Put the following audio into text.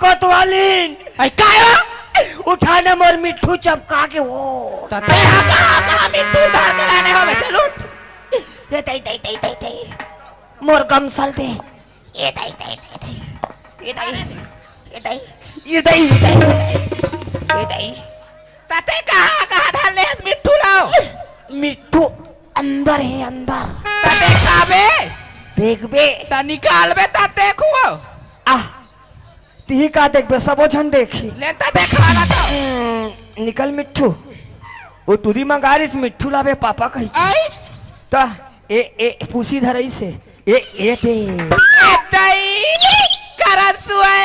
कोतवालीन काय हो? उठाने मोर मिट्ठू चपका के वो तते कहा मिट्टू धार के लाने हो बेटा लूट ये दई मोर गमसल दे ये दई तते कहा धार ले मिट्टू लाओ मिट्ठू अंदर है अंदर तते काबे देख बे ता निकाल बे तते खुओ आ ती का देख बे सबो झन देखी ले तते खाना तो निकल मिट्ठू वो टूरी मंगारिस मिट्ठू लावे पापा कही आई ता ए पूसी धरई से ए दे तई करन सुए